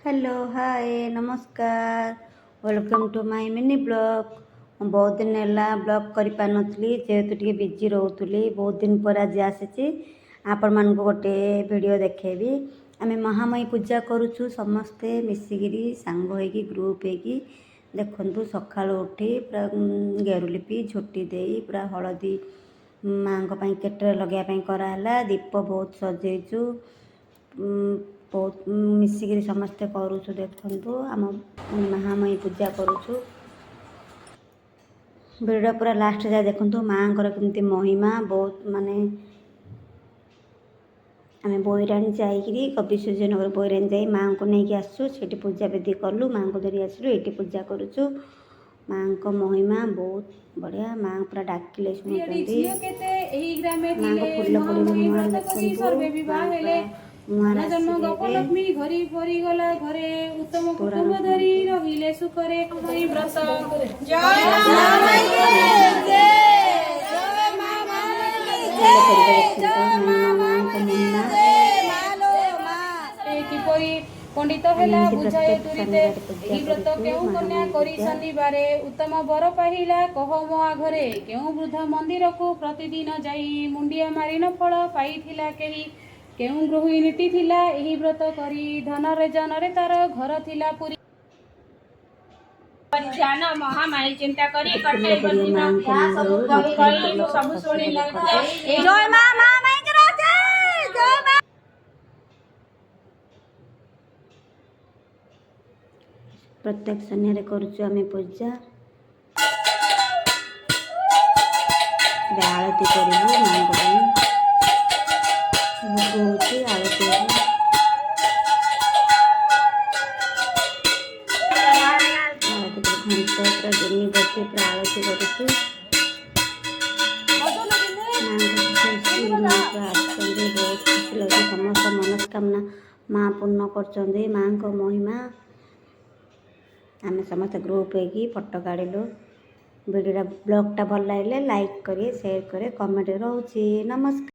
Hello hi नमस्कार welcome to my mini blog. बहुत दिन है ब्लॉग कर पारी जेहेतु टे बिजी रोली बहुत दिन पर आज आसी आपण मान गोटे वीडियो देखेबी। आम महामयी पूजा करुचु समस्ते मिसिकी सांग होगी ग्रुप होगी देखु सका उठी पूरा गेरु लिपि झोटी दे पूरा हलदी माँ केटे लगे कराला दीप बहुत सजेचु बहुत मिसिकी समस्ते करुचु देखु आम महामयी पूजा करुचु। वीडियो पूरा लास्ट जाए देखु माँ केमती महिमा बहुत माने आम बैराणी जाकि कवि सूर्यनगर बैराणी जा माँ को लेकिन आसु से पूजा विधि कलु माँ को धरी आसलु ये पूजा करुचु। माँ को महिमा बहुत बढ़िया माँ पूरा डाकिले शुणुंट माँ को फूल पड़ी मुहार जन्म गपलक्ष्मी घरी भरी गला घरे उत्तम कुटुंब धरी रहिले सुखरे मई व्रत जय मां किपरि पंडित हेला बुझाए तुरिते एही व्रत केउ कन्या करी शनिवारे उत्तम वर पाहिला कह मोआ घरे केउ वृद्ध मंदिर को प्रतिदिन जाई मुंडिया मारिन फल पाइथिला केही केउ गृहिणी थिला एही व्रत करी धन रे जन रे तार घर थिला पुरी ध्यान महामाई चिंता करी कटे बंदिन सब कही सब सुनि जय मां महामाई करो जय मां। प्रत्येक शनि करुचु आम पूजा आरती करूँ माँ को भोग होती आरती घंटा पूरा दिन बच्चे पूरा आरती करुचु बहुत खुशी लगे समस्त मनस्कामना माँ पूर्ण कर माँ को महिमा आम समस्त ग्रुप होगी फोटो काढ़लु। वीडियो ब्लॉगटा भल लगे लाइक करें शेयर करें कमेंट रोचे नमस्कार।